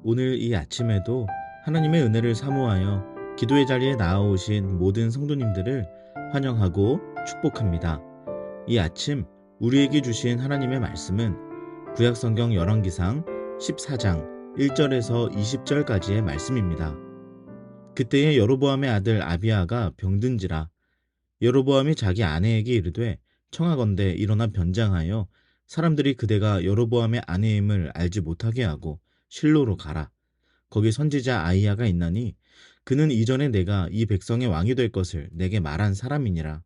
오늘 이 아침에도 하나님의 은혜를 사모하여 기도의 자리에 나아오신 모든 성도님들을 환영하고 축복합니다. 이 아침 우리에게 주신 하나님의 말씀은 구약성경 열왕기상 14장 1절에서 20절까지의 말씀입니다. 그때에 여로보암의 아들 아비야가 병든지라. 여로보암이 자기 아내에게 이르되 청하건대 일어나 변장하여 사람들이 그대가 여로보암의 아내임을 알지 못하게 하고 실로로 가라. 거기 선지자 아이야가 있나니 그는 이전에 내가 이 백성의 왕이 될 것을 내게 말한 사람이니라.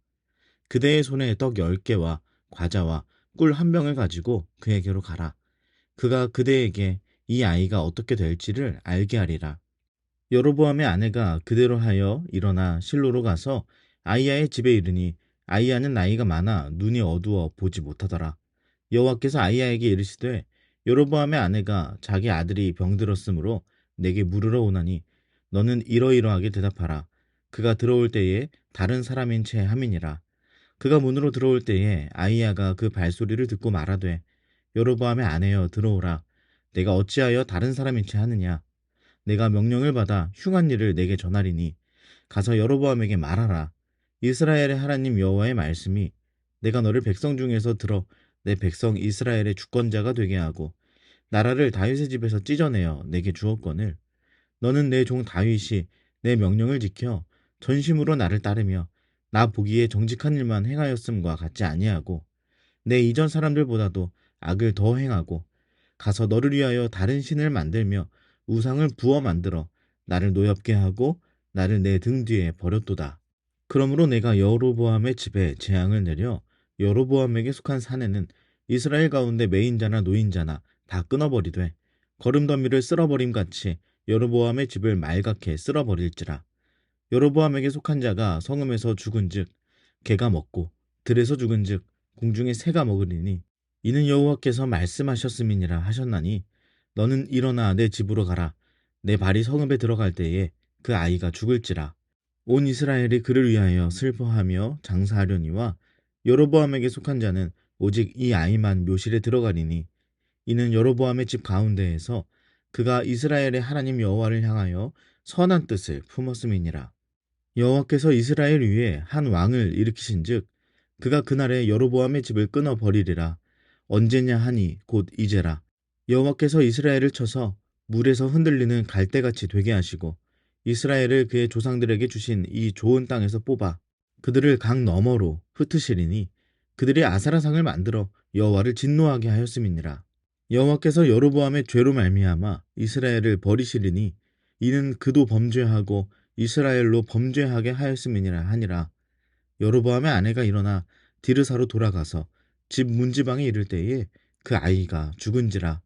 그대의 손에 떡 10개와 과자와 꿀 한 병을 가지고 그에게로 가라. 그가 그대에게 이 아이가 어떻게 될지를 알게 하리라. 여로보암의 아내가 그대로 하여 일어나 실로로 가서 아이야의 집에 이르니 아이야는 나이가 많아 눈이 어두워 보지 못하더라. 여호와께서 아이야에게 이르시되 여로보암의 아내가 자기 아들이 병들었으므로 내게 물으러 오나니 너는 이러이러하게 대답하라. 그가 들어올 때에 다른 사람인 채 함이니라. 그가 문으로 들어올 때에 아이야가 그 발소리를 듣고 말하되 여로보암의 아내여 들어오라. 내가 어찌하여 다른 사람인 채 하느냐. 내가 명령을 받아 흉한 일을 내게 전하리니 가서 여로보암에게 말하라. 이스라엘의 하나님 여호와의 말씀이 내가 너를 백성 중에서 들어 내 백성 이스라엘의 주권자가 되게 하고 나라를 다윗의 집에서 찢어내어 내게 주었거늘 너는 내 종 다윗이 내 명령을 지켜 전심으로 나를 따르며 나 보기에 정직한 일만 행하였음과 같지 아니하고 내 이전 사람들보다도 악을 더 행하고 가서 너를 위하여 다른 신을 만들며 우상을 부어 만들어 나를 노엽게 하고 나를 내 등 뒤에 버렸도다. 그러므로 내가 여로보암의 집에 재앙을 내려 여로보암에게 속한 사내는 이스라엘 가운데 매인자나 노인자나 다 끊어버리되 거름더미를 쓸어버림 같이 여로보암의 집을 말갛게 쓸어버릴지라. 여로보암에게 속한 자가 성읍에서 죽은즉 개가 먹고 들에서 죽은즉 궁중의 새가 먹으리니 이는 여호와께서 말씀하셨음이니라 하셨나니 너는 일어나 내 집으로 가라. 내 발이 성읍에 들어갈 때에 그 아이가 죽을지라. 온 이스라엘이 그를 위하여 슬퍼하며 장사하려니와 여로보암에게 속한 자는 오직 이 아이만 묘실에 들어가리니 이는 여로보암의 집 가운데에서 그가 이스라엘의 하나님 여호와를 향하여 선한 뜻을 품었음이니라. 여호와께서 이스라엘 위에 한 왕을 일으키신즉 그가 그날에 여로보암의 집을 끊어 버리리라. 언제냐 하니 곧 이제라. 여호와께서 이스라엘을 쳐서 물에서 흔들리는 갈대같이 되게 하시고 이스라엘을 그의 조상들에게 주신 이 좋은 땅에서 뽑아 그들을 강 너머로 흩으시리니 그들이 아사라상을 만들어 여호와를 진노하게 하였음이니라. 여호와께서 여로보암의 죄로 말미암아 이스라엘을 버리시리니 이는 그도 범죄하고 이스라엘로 범죄하게 하였음이니라 하니라. 여로보암의 아내가 일어나 디르사로 돌아가서 집 문지방에 이를 때에 그 아이가 죽은지라.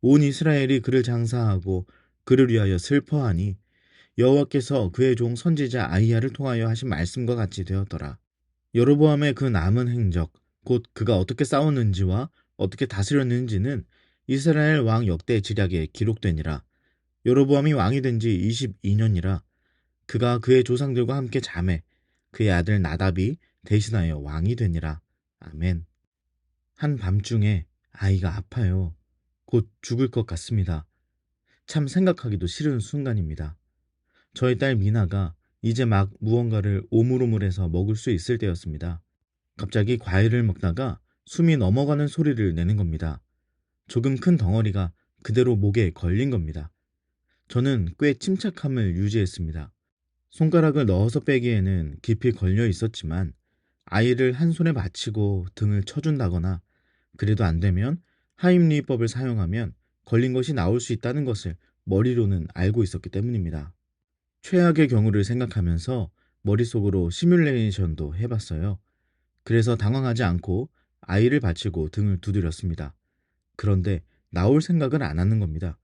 온 이스라엘이 그를 장사하고 그를 위하여 슬퍼하니 여호와께서 그의 종 선지자 아이야를 통하여 하신 말씀과 같이 되었더라. 여로보암의 그 남은 행적 곧 그가 어떻게 싸웠는지와 어떻게 다스렸는지는 이스라엘 왕 역대 지략에 기록되니라. 여로보암이 왕이 된 지 22년이라. 그가 그의 조상들과 함께 잠에 그의 아들 나답이 대신하여 왕이 되니라. 아멘. 한밤중에 아이가 아파요. 곧 죽을 것 같습니다. 참 생각하기도 싫은 순간입니다. 저희 딸 미나가 이제 막 무언가를 오물오물해서 먹을 수 있을 때였습니다. 갑자기 과일을 먹다가 숨이 넘어가는 소리를 내는 겁니다. 조금 큰 덩어리가 그대로 목에 걸린 겁니다. 저는 꽤 침착함을 유지했습니다. 손가락을 넣어서 빼기에는 깊이 걸려 있었지만 아이를 한 손에 받치고 등을 쳐준다거나 그래도 안 되면 하임리히법을 사용하면 걸린 것이 나올 수 있다는 것을 머리로는 알고 있었기 때문입니다. 최악의 경우를 생각하면서 머릿속으로 시뮬레이션도 해봤어요. 그래서 당황하지 않고 아이를 받치고 등을 두드렸습니다. 그런데 나올 생각은 안 하는 겁니다.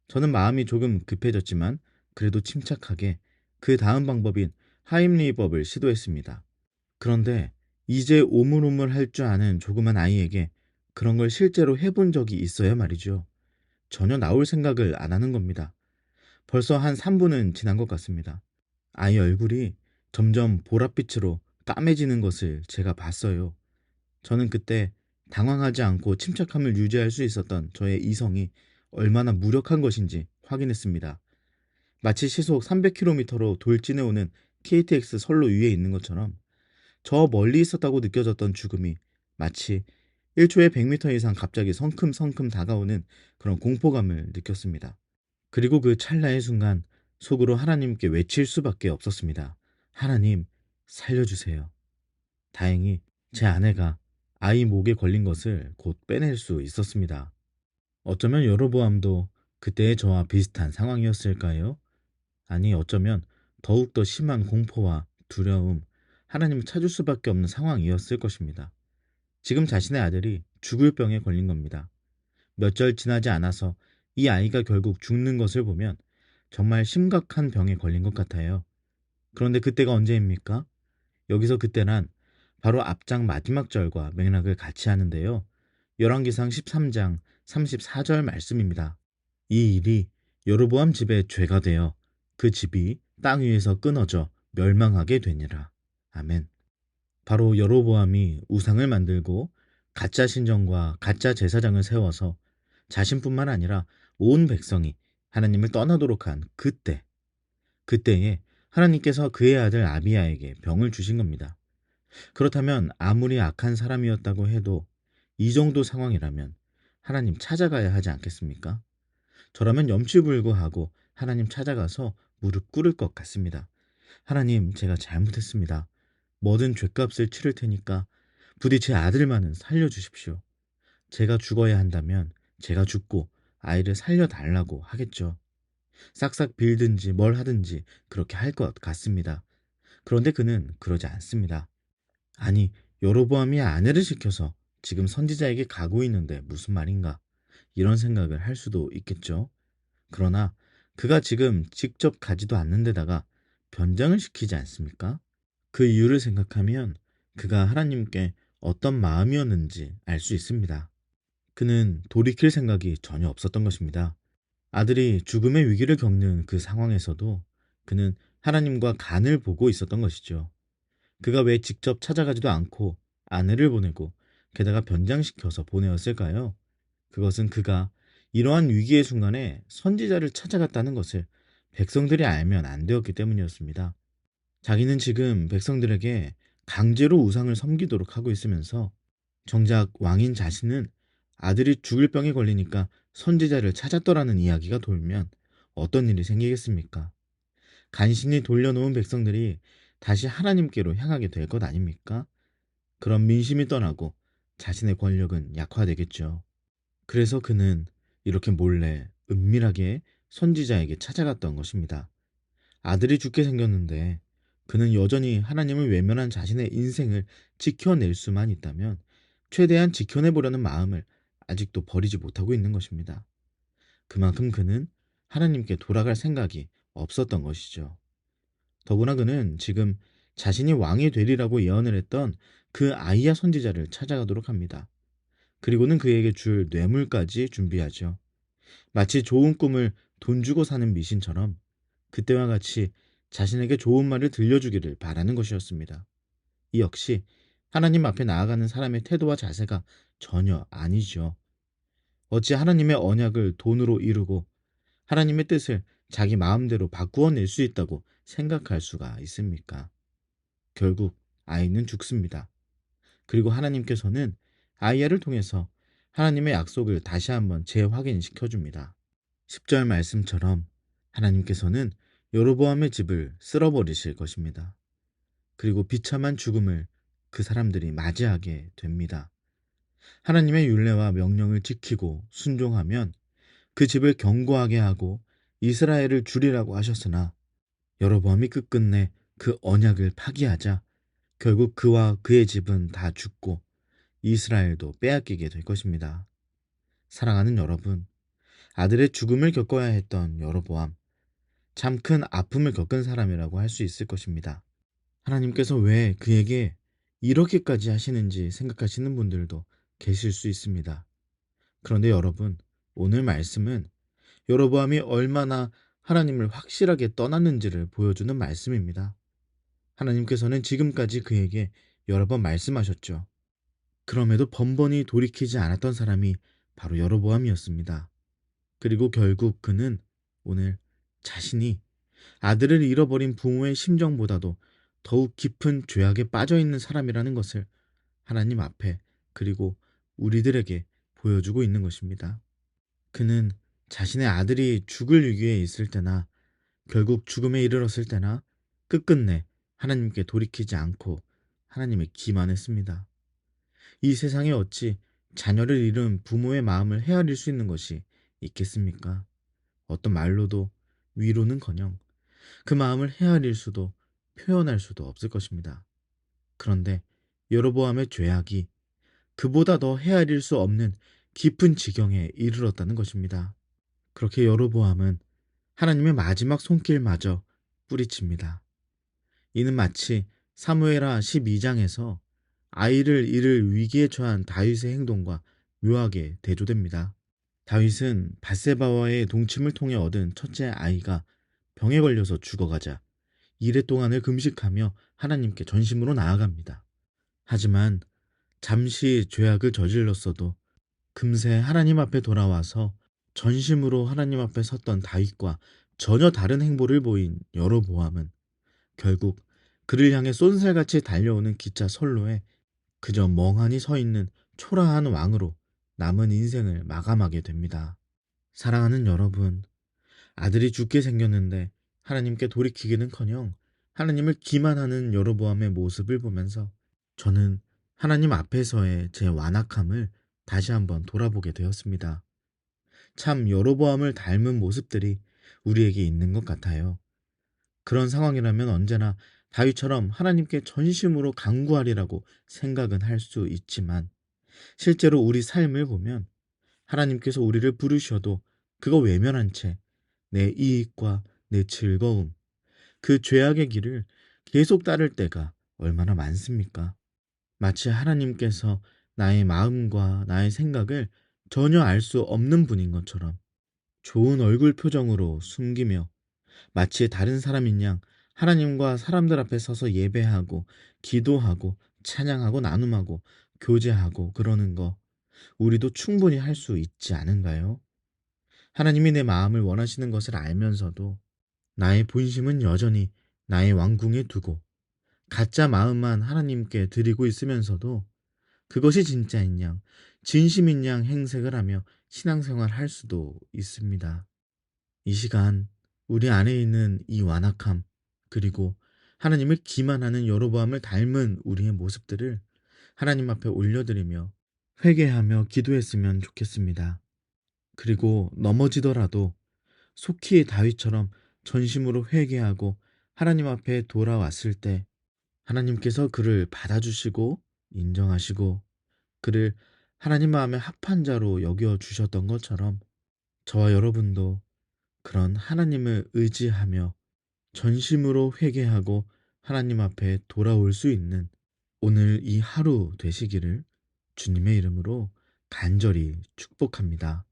저는 마음이 조금 급해졌지만 그래도 침착하게 그 다음 방법인 하임리히법을 시도했습니다. 그런데 이제 오물오물 할 줄 아는 조그만 아이에게 그런 걸 실제로 해본 적이 있어야 말이죠. 전혀 나올 생각을 안 하는 겁니다. 벌써 한 3분은 지난 것 같습니다. 아이 얼굴이 점점 보랏빛으로 까매지는 것을 제가 봤어요. 저는 그때 당황하지 않고 침착함을 유지할 수 있었던 저의 이성이 얼마나 무력한 것인지 확인했습니다. 마치 시속 300km로 돌진해오는 KTX 선로 위에 있는 것처럼 저 멀리 있었다고 느껴졌던 죽음이 마치 1초에 100m 이상 갑자기 성큼성큼 다가오는 그런 공포감을 느꼈습니다. 그리고 그 찰나의 순간 속으로 하나님께 외칠 수밖에 없었습니다. 하나님, 살려주세요. 다행히 제 아내가 아이 목에 걸린 것을 곧 빼낼 수 있었습니다. 어쩌면 여로보암도 그때의 저와 비슷한 상황이었을까요? 아니, 어쩌면 더욱더 심한 공포와 두려움, 하나님을 찾을 수밖에 없는 상황이었을 것입니다. 지금 자신의 아들이 죽을 병에 걸린 겁니다. 몇 절 지나지 않아서 이 아이가 결국 죽는 것을 보면 정말 심각한 병에 걸린 것 같아요. 그런데 그때가 언제입니까? 여기서 그때란 바로 앞장 마지막 절과 맥락을 같이 하는데요. 열왕기상 13장 34절 말씀입니다. 이 일이 여로보암 집의 죄가 되어 그 집이 땅 위에서 끊어져 멸망하게 되니라. 아멘. 바로 여로보암이 우상을 만들고 가짜 신정과 가짜 제사장을 세워서 자신뿐만 아니라 온 백성이 하나님을 떠나도록 한 그때에 하나님께서 그의 아들 아비야에게 병을 주신 겁니다. 그렇다면 아무리 악한 사람이었다고 해도 이 정도 상황이라면 하나님 찾아가야 하지 않겠습니까? 저라면 염치불구하고 하나님 찾아가서 무릎 꿇을 것 같습니다. 하나님, 제가 잘못했습니다. 뭐든 죗값을 치를 테니까 부디 제 아들만은 살려주십시오. 제가 죽어야 한다면 제가 죽고 아이를 살려달라고 하겠죠. 싹싹 빌든지 뭘 하든지 그렇게 할 것 같습니다. 그런데 그는 그러지 않습니다. 아니, 여로보암이 아내를 시켜서 지금 선지자에게 가고 있는데 무슨 말인가? 이런 생각을 할 수도 있겠죠. 그러나 그가 지금 직접 가지도 않는 데다가 변장을 시키지 않습니까? 그 이유를 생각하면 그가 하나님께 어떤 마음이었는지 알 수 있습니다. 그는 돌이킬 생각이 전혀 없었던 것입니다. 아들이 죽음의 위기를 겪는 그 상황에서도 그는 하나님과 간을 보고 있었던 것이죠. 그가 왜 직접 찾아가지도 않고 아내를 보내고 게다가 변장시켜서 보내었을까요? 그것은 그가 이러한 위기의 순간에 선지자를 찾아갔다는 것을 백성들이 알면 안 되었기 때문이었습니다. 자기는 지금 백성들에게 강제로 우상을 섬기도록 하고 있으면서 정작 왕인 자신은 아들이 죽을 병에 걸리니까 선지자를 찾았더라는 이야기가 돌면 어떤 일이 생기겠습니까? 간신히 돌려놓은 백성들이 다시 하나님께로 향하게 될 것 아닙니까? 그런 민심이 떠나고 자신의 권력은 약화되겠죠. 그래서 그는 이렇게 몰래 은밀하게 선지자에게 찾아갔던 것입니다. 아들이 죽게 생겼는데 그는 여전히 하나님을 외면한 자신의 인생을 지켜낼 수만 있다면 최대한 지켜내보려는 마음을 아직도 버리지 못하고 있는 것입니다. 그만큼 그는 하나님께 돌아갈 생각이 없었던 것이죠. 더구나 그는 지금 자신이 왕이 되리라고 예언을 했던 그 아이야 선지자를 찾아가도록 합니다. 그리고는 그에게 줄 뇌물까지 준비하죠. 마치 좋은 꿈을 돈 주고 사는 미신처럼 그때와 같이 자신에게 좋은 말을 들려주기를 바라는 것이었습니다. 이 역시 하나님 앞에 나아가는 사람의 태도와 자세가 전혀 아니죠. 어찌 하나님의 언약을 돈으로 이루고 하나님의 뜻을 자기 마음대로 바꾸어 낼 수 있다고 생각할 수가 있습니까? 결국 아이는 죽습니다. 그리고 하나님께서는 아이야를 통해서 하나님의 약속을 다시 한번 재확인시켜 줍니다. 10절 말씀처럼 하나님께서는 여로보암의 집을 쓸어버리실 것입니다. 그리고 비참한 죽음을 그 사람들이 맞이하게 됩니다. 하나님의 율례와 명령을 지키고 순종하면 그 집을 견고하게 하고 이스라엘을 주리라고 하셨으나 여로보암이 끝끝내 그 언약을 파기하자 결국 그와 그의 집은 다 죽고 이스라엘도 빼앗기게 될 것입니다. 사랑하는 여러분, 아들의 죽음을 겪어야 했던 여로보암, 참 큰 아픔을 겪은 사람이라고 할 수 있을 것입니다. 하나님께서 왜 그에게 이렇게까지 하시는지 생각하시는 분들도 계실 수 있습니다. 그런데 여러분, 오늘 말씀은 여로보암이 얼마나 하나님을 확실하게 떠났는지를 보여주는 말씀입니다. 하나님께서는 지금까지 그에게 여러 번 말씀하셨죠. 그럼에도 번번이 돌이키지 않았던 사람이 바로 여로보암이었습니다. 그리고 결국 그는 오늘 자신이 아들을 잃어버린 부모의 심정보다도 더욱 깊은 죄악에 빠져 있는 사람이라는 것을 하나님 앞에, 그리고 우리들에게 보여주고 있는 것입니다. 그는 자신의 아들이 죽을 위기에 있을 때나 결국 죽음에 이르렀을 때나 끝끝내 하나님께 돌이키지 않고 하나님의 기만했습니다. 이 세상에 어찌 자녀를 잃은 부모의 마음을 헤아릴 수 있는 것이 있겠습니까? 어떤 말로도 위로는커녕 그 마음을 헤아릴 수도 표현할 수도 없을 것입니다. 그런데 여로보암의 죄악이 그보다 더 헤아릴 수 없는 깊은 지경에 이르렀다는 것입니다. 그렇게 여로보암은 하나님의 마지막 손길마저 뿌리칩니다. 이는 마치 사무엘하 12장에서 아이를 잃을 위기에 처한 다윗의 행동과 묘하게 대조됩니다. 다윗은 밧세바와의 동침을 통해 얻은 첫째 아이가 병에 걸려서 죽어가자 이레 동안을 금식하며 하나님께 전심으로 나아갑니다. 하지만 잠시 죄악을 저질렀어도 금세 하나님 앞에 돌아와서 전심으로 하나님 앞에 섰던 다윗과 전혀 다른 행보를 보인 여로보암은 결국 그를 향해 쏜살같이 달려오는 기차 선로에 그저 멍하니 서 있는 초라한 왕으로 남은 인생을 마감하게 됩니다. 사랑하는 여러분, 아들이 죽게 생겼는데 하나님께 돌이키기는커녕 하나님을 기만하는 여로보암의 모습을 보면서 저는 하나님 앞에서의 제 완악함을 다시 한번 돌아보게 되었습니다. 참 여로보암을 닮은 모습들이 우리에게 있는 것 같아요. 그런 상황이라면 언제나 다윗처럼 하나님께 전심으로 간구하리라고 생각은 할 수 있지만 실제로 우리 삶을 보면 하나님께서 우리를 부르셔도 그거 외면한 채 내 이익과 내 즐거움, 그 죄악의 길을 계속 따를 때가 얼마나 많습니까? 마치 하나님께서 나의 마음과 나의 생각을 전혀 알 수 없는 분인 것처럼 좋은 얼굴 표정으로 숨기며 마치 다른 사람인 양 하나님과 사람들 앞에 서서 예배하고 기도하고 찬양하고 나눔하고 교제하고 그러는 거 우리도 충분히 할 수 있지 않은가요? 하나님이 내 마음을 원하시는 것을 알면서도 나의 본심은 여전히 나의 왕궁에 두고 가짜 마음만 하나님께 드리고 있으면서도 그것이 진짜인 양, 진심인 양 행색을 하며 신앙생활 할 수도 있습니다. 이 시간 우리 안에 있는 이 완악함, 그리고 하나님을 기만하는 여로보암을 닮은 우리의 모습들을 하나님 앞에 올려드리며 회개하며 기도했으면 좋겠습니다. 그리고 넘어지더라도 속히 다윗처럼 전심으로 회개하고 하나님 앞에 돌아왔을 때 하나님께서 그를 받아주시고 인정하시고 그를 하나님 마음에 합한 자로 여겨주셨던 것처럼 저와 여러분도 그런 하나님을 의지하며 전심으로 회개하고 하나님 앞에 돌아올 수 있는 오늘 이 하루 되시기를 주님의 이름으로 간절히 축복합니다.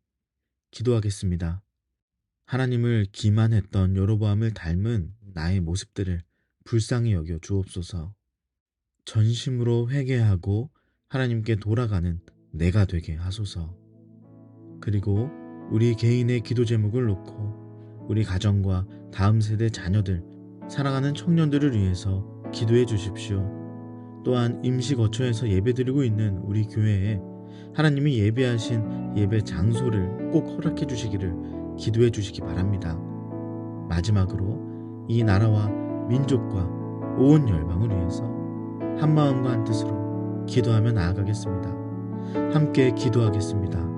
기도하겠습니다. 하나님을 기만했던 여로보암을 닮은 나의 모습들을 불쌍히 여겨 주옵소서. 전심으로 회개하고 하나님께 돌아가는 내가 되게 하소서. 그리고 우리 개인의 기도 제목을 놓고 우리 가정과 다음 세대 자녀들, 사랑하는 청년들을 위해서 기도해 주십시오. 또한 임시 거처에서 예배드리고 있는 우리 교회에 하나님이 예배하신 예배 장소를 꼭 허락해 주시기를 기도해 주시기 바랍니다. 마지막으로 이 나라와 민족과 온 열방을 위해서 한 마음과 한 뜻으로 기도하며 나아가겠습니다. 함께 기도하겠습니다.